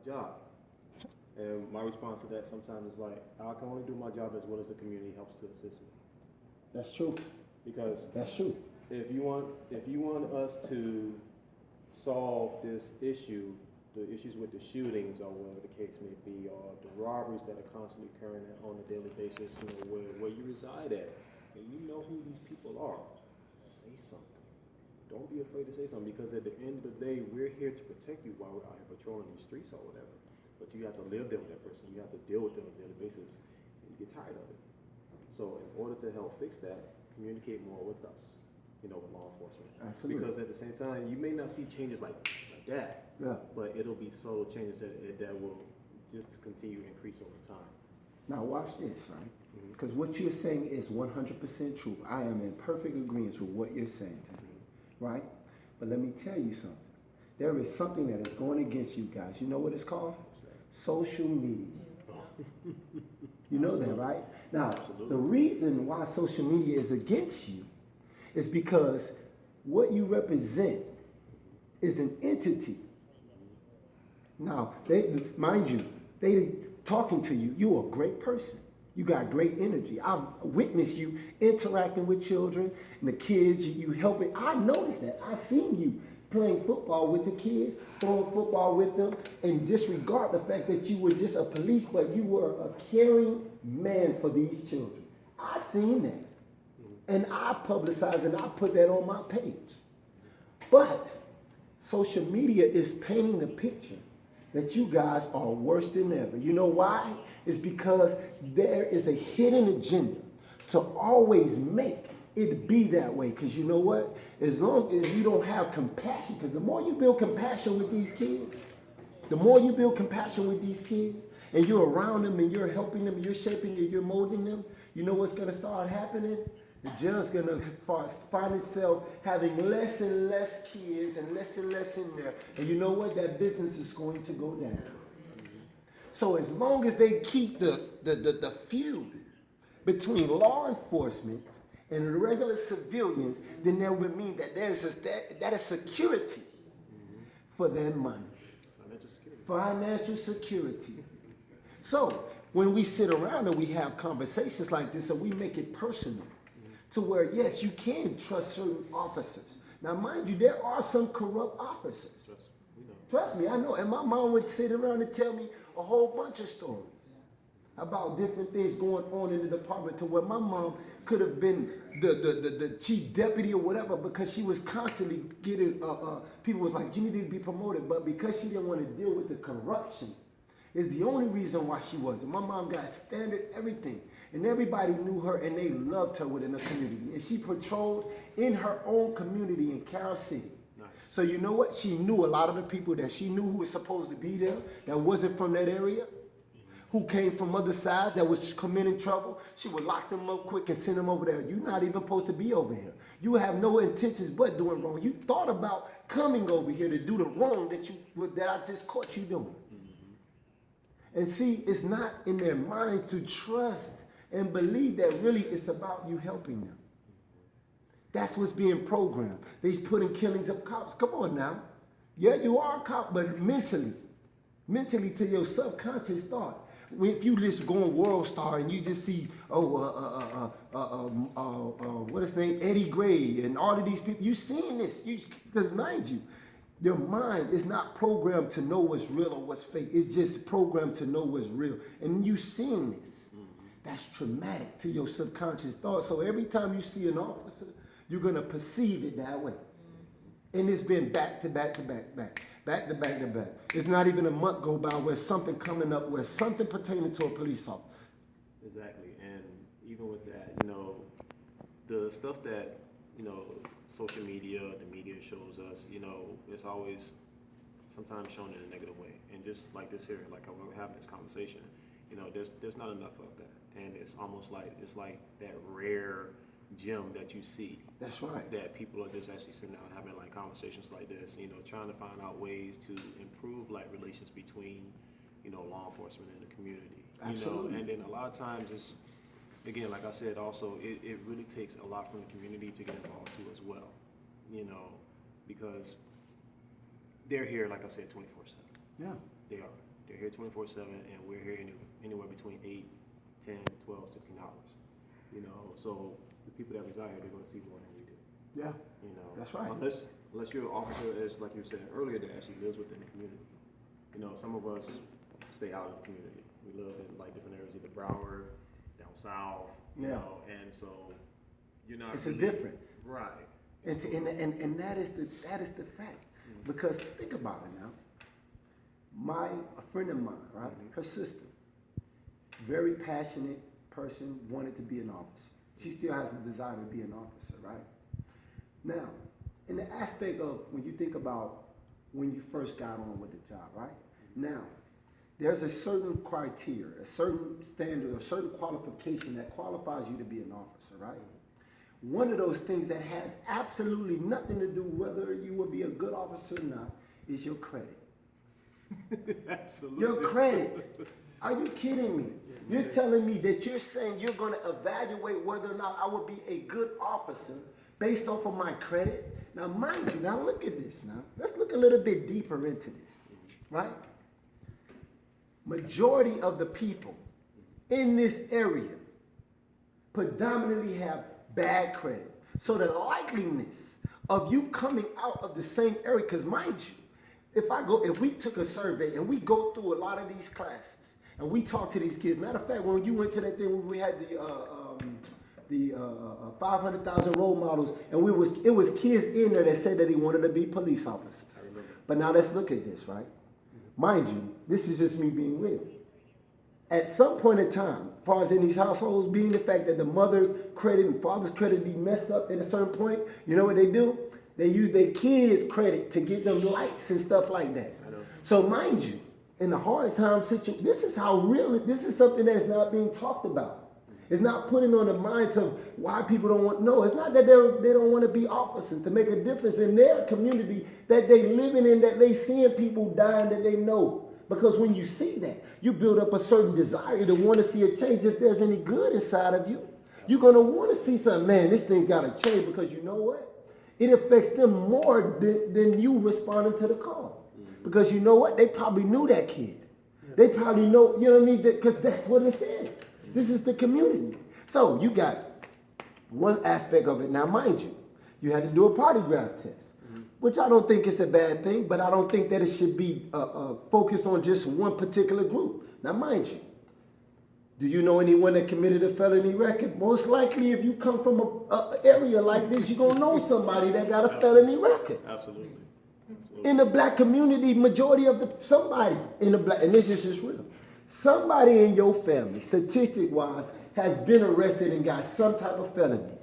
job. And my response to that sometimes is like, I can only do my job as well as the community helps to assist me. That's true. Because That's true. if you want us to solve this issue, the issues with the shootings or whatever the case may be, or the robberies that are constantly occurring on a daily basis, where you reside at, and you know who these people are, say something. Don't be afraid to say something, because at the end of the day, we're here to protect you while we're out here patrolling these streets or whatever. But you have to live there with that person. You have to deal with them on a daily basis, and you get tired of it. So in order to help fix that, communicate more with us, with law enforcement. Absolutely. Because at the same time, you may not see changes like that, Yeah. but it'll be subtle changes that will just continue to increase over time. Now watch this, right? Because what you're saying is 100% true. I am in perfect agreement with what you're saying to me, right? But let me tell you something. There is something that is going against you guys. You know what it's called? Social media. You know that, right? Now, the reason why social media is against you is because what you represent is an entity. Now, mind you, they talking to you. You're a great person. You got great energy. I've witnessed you interacting with children and the kids. You helping. I noticed that. I seen you playing football with the kids, throwing football with them, and disregard the fact that you were just a police, but you were a caring man for these children. I seen that. And I publicized and I put that on my page. But social media is painting the picture that you guys are worse than ever. You know why? It's because there is a hidden agenda to always make it be that way. Because you know what? As long as you don't have compassion, because the more you build compassion with these kids, and you're around them and you're helping them, you're shaping them, you're molding them, you know what's going to start happening? The jail's going to find itself having less and less kids and less in there. And you know what? That business is going to go down. So as long as they keep the feud between law enforcement and the regular civilians, then that would mean that that is security for their money. Financial security. So when we sit around and we have conversations like this, and we make it personal, to where, yes, you can trust certain officers. Now, mind you, there are some corrupt officers. Trust me, I know. And my mom would sit around and tell me a whole bunch of stories about different things going on in the department, to where my mom could have been the chief deputy or whatever, because she was constantly getting, people was like, you need to be promoted. But because she didn't want to deal with the corruption, is the only reason why she wasn't. My mom got standard everything. And everybody knew her and they loved her within the community. And she patrolled in her own community in Carroll City. Nice. So you know what? She knew a lot of the people that she knew who was supposed to be there, that wasn't from that area, who came from other side, that was committing trouble. She would lock them up quick and send them over there. You're not even supposed to be over here. You have no intentions but doing wrong. You thought about coming over here to do the wrong that I just caught you doing. And see, it's not in their minds to trust and believe that really it's about you helping them. That's what's being programmed. They putting killings of cops. Come on now. Yeah, you are a cop, but mentally to your subconscious thought. If you just go on World Star and you just see, what is his name, Eddie Gray and all of these people, you seeing this. Because mind you, your mind is not programmed to know what's real or what's fake. It's just programmed to know what's real. And you seeing this. That's traumatic to your subconscious thought. So every time you see an officer, you're going to perceive it that way. And it's been back to back to back, back to back to back. It's not even a month go by where something coming up, where something pertaining to a police officer. Exactly. And even with that, the stuff that, social media, the media shows us, it's always sometimes shown in a negative way. And just like this here, like we're having this conversation, there's not enough of that. And it's almost like, that rare gem that you see. That's right. That people are just actually sitting down having like conversations like this, trying to find out ways to improve like relations between, law enforcement and the community. Absolutely. And then a lot of times it's, again, like I said, also, it really takes a lot from the community to get involved too as well, because they're here, like I said, 24/7. Yeah. They are. They're here 24/7, and we're here anywhere between 8, 10, 12, 16 hours. You know, so the people that reside here, they're going to see more than we do. Yeah, You know, that's right. Unless your officer is, like you said earlier, that actually lives within the community. You know, some of us stay out of the community. We live in like different areas, either Broward, down south. You know, and so you're not. It's really, a difference, right? and that is the fact. Because think about it now. A friend of mine, right? Her sister, very passionate person, wanted to be an officer. She still has a desire to be an officer, right? Now, in the aspect of when you think about when you first got on with the job, right? Now, there's a certain criteria, a certain standard, a certain qualification that qualifies you to be an officer, right? One of those things that has absolutely nothing to do whether you will be a good officer or not is your credit. Absolutely. Your credit. Are you kidding me? You're telling me that you're saying you're going to evaluate whether or not I will be a good officer based off of my credit? Now, mind you, now look at this now. Let's look a little bit deeper into this, right? Majority of the people in this area predominantly have bad credit. So the likeliness of you coming out of the same area, because mind you, if we took a survey and we go through a lot of these classes and we talk to these kids, matter of fact, when you went to that thing where we had the 500,000 role models, and it was kids in there that said that they wanted to be police officers. I remember. But now let's look at this, right? Mind you, this is just me being real. At some point in time, as far as in these households, being the fact that the mother's credit and father's credit be messed up at a certain point, you know what they do? They use their kids' credit to get them lights and stuff like that. I know. So mind you, in the hardest time situation, this is how real, this is something that is not being talked about. It's not putting on the minds of why people don't want, no, it's not that they don't want to be officers, to make a difference in their community that they living in, that they seeing people dying that they know. Because when you see that, you build up a certain desire to want to see a change if there's any good inside of you. You're going to want to see something, man, this thing got to change, because you know what? It affects them more than you responding to the call. Because you know what? They probably knew that kid. They probably know, you know what I mean? Because that's what it says. This is the community. So you got one aspect of it. Now, mind you, you had to do a polygraph test, which I don't think is a bad thing, but I don't think that it should be focused on just one particular group. Now, mind you, do you know anyone that committed a felony record? Most likely, if you come from an area like this, you're going to know somebody that got a felony record. Absolutely. In the black community, majority of somebody in the black, and this is just real, somebody in your family, statistic-wise, has been arrested and got some type of felony.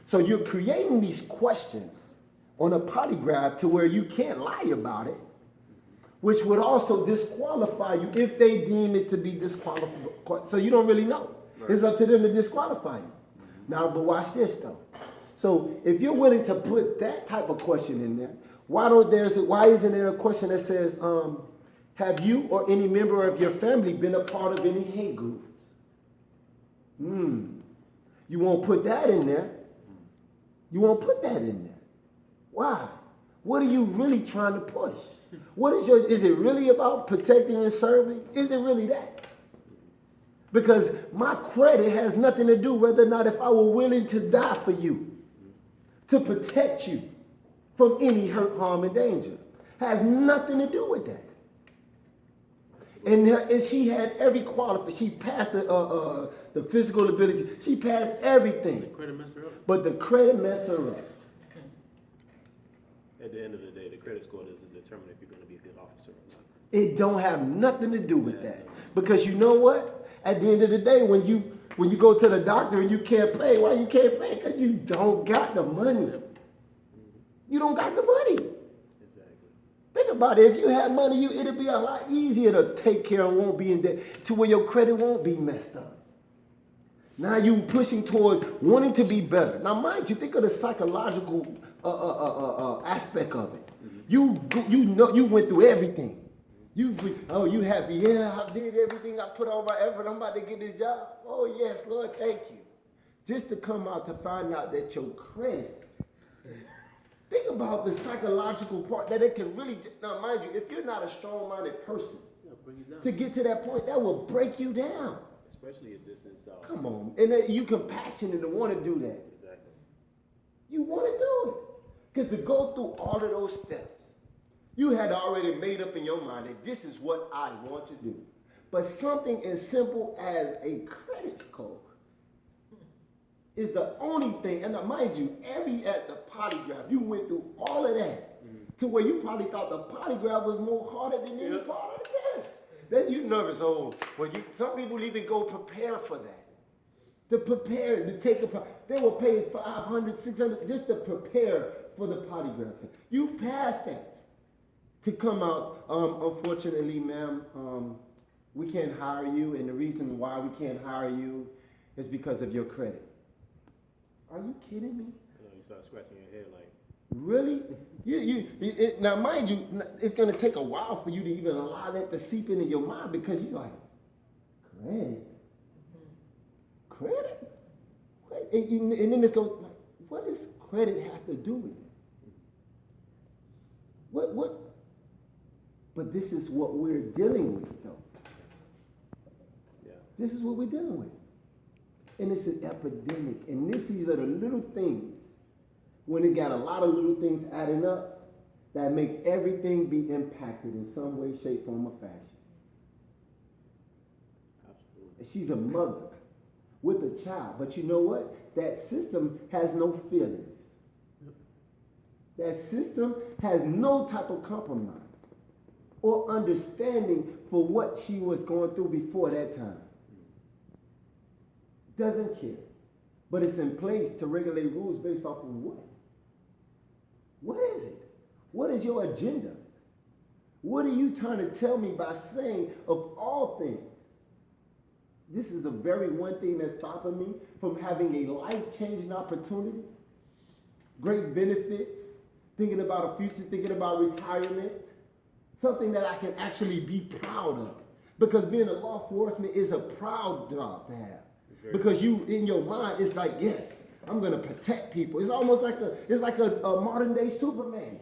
So you're creating these questions on a polygraph to where you can't lie about it, which would also disqualify you if they deem it to be disqualified. So you don't really know. Right. It's up to them to disqualify you. Now, but watch this though. So if you're willing to put that type of question in there, why isn't there a question that says, have you or any member of your family been a part of any hate groups? You won't put that in there. You won't put that in there. Why? What are you really trying to push? Is it really about protecting and serving? Is it really that? Because my credit has nothing to do whether or not if I were willing to die for you, to protect you from any hurt, harm, and danger. Has nothing to do with that. And she had every qualification. She passed the physical ability. She passed everything. The credit messed her up. But the credit messed her up. At the end of the day, the credit score doesn't determine if you're going to be a good officer or not. It don't have nothing to do with that. Because you know what? At the end of the day, when you go to the doctor and you can't pay, why you can't pay? Because you don't got the money. You don't got the money. Exactly. Think about it. If you had money, it'd be a lot easier to take care and won't be in debt to where your credit won't be messed up. Now you pushing towards wanting to be better. Now, mind you, think of the psychological aspect of it. You went through everything. You happy? Yeah, I did everything. I put all my effort. I'm about to get this job. Oh yes, Lord, thank you. Just to come out to find out that your credit. Think about the psychological part that it can really. Now, mind you, if you're not a strong-minded person, to get to that point. That will break you down. Especially if this is. Come on. And then you compassionate to want to do that. Exactly. You want to do it. Because to go through all of those steps, you had already made up in your mind that this is what I want to do. But something as simple as a credit score is the only thing. And mind you, at the polygraph, you went through all of that to where you probably thought the polygraph was more harder than any part of the test. Then you nervous. Some people even go prepare for that. To prepare, to take they will pay $500, $600 just to prepare for the polygraph. You passed that to come out. Unfortunately, ma'am, we can't hire you, and the reason why we can't hire you is because of your credit. Are you kidding me? You start scratching your head like. Really? Now, mind you, it's going to take a while for you to even allow that to seep into your mind because you're like, credit? And then it's going, like, what does credit have to do with it? What? But this is what we're dealing with, though. Yeah. This is what we're dealing with. And it's an epidemic. And these are the little things, when it got a lot of little things adding up, that makes everything be impacted in some way, shape, form, or fashion. Absolutely. And she's a mother with a child. But you know what? That system has no feelings. That system has no type of compromise or understanding for what she was going through before that time. Doesn't care. But it's in place to regulate rules based off of what? What is it? What is your agenda? What are you trying to tell me by saying of all things? This is the very one thing that's stopping me from having a life-changing opportunity, great benefits, thinking about a future, thinking about retirement, something that I can actually be proud of. Because being a law enforcement is a proud job to have. Because you, in your mind, it's like, yes, I'm going to protect people. It's almost like a modern day Superman.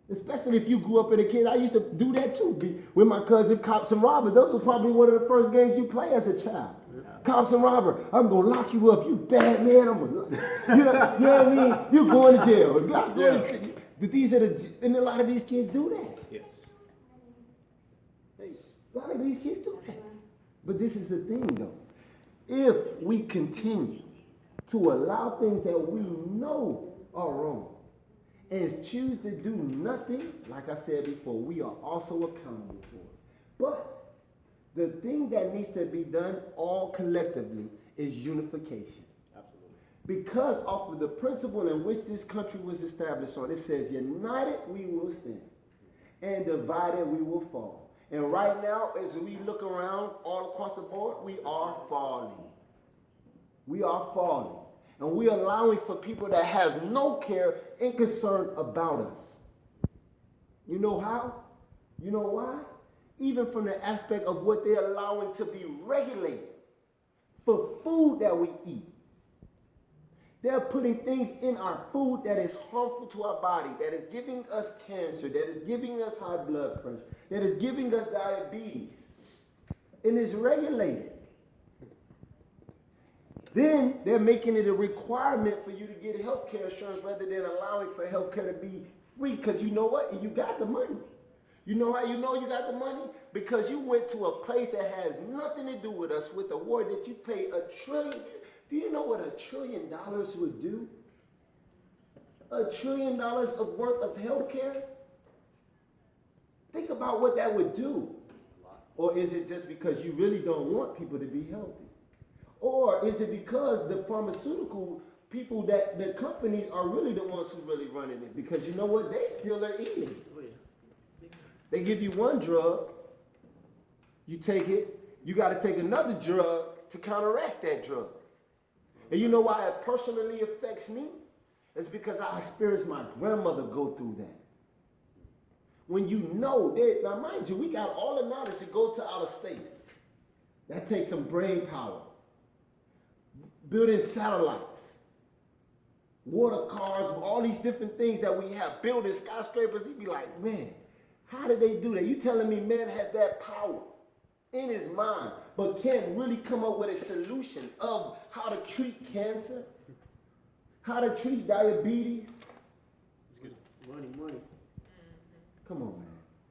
Especially if you grew up in a kid. I used to do that too. With my cousin, Cops and Robber. Those were probably one of the first games you play as a child. Yeah. Cops and Robber. I'm going to lock you up. You bad man. You know what I mean? You're going to jail. These are and a lot of these kids do that. Yes. Hey. A lot of these kids do that. But this is the thing, though. If we continue to allow things that we know are wrong and choose to do nothing, like I said before, we are also accountable for it. But the thing that needs to be done all collectively is unification. Absolutely. Because off of the principle in which this country was established on, it says, united we will stand, and divided we will fall. And right now, as we look around all across the board, we are falling. We are falling. And we are allowing for people that have no care and concern about us. You know how? You know why? Even from the aspect of what they're allowing to be regulated for food that we eat. They're putting things in our food that is harmful to our body, that is giving us cancer, that is giving us high blood pressure, that is giving us diabetes. And it's regulated. Then they're making it a requirement for you to get health care insurance rather than allowing for health care to be free. Because you know what? You got the money. You know how you know you got the money? Because you went to a place that has nothing to do with us, with a war that you pay $1 trillion. Do you know what $1 trillion would do? $1 trillion of worth of health care? Think about what that would do. Or is it just because you really don't want people to be healthy? Or is it because the pharmaceutical people, that the companies are really the ones who really running it? Because you know what? They still are eating. They give you one drug, you take it, you got to take another drug to counteract that drug. And you know why it personally affects me? It's because I experienced my grandmother go through that. When you know, now mind you, we got all the knowledge to go to outer space. That takes some brain power. Building satellites, water cars, all these different things that we have, building skyscrapers. You'd be like, man, How did they do that? You telling me man has that power in his mind, but can't really come up with a solution of how to treat cancer, how to treat diabetes,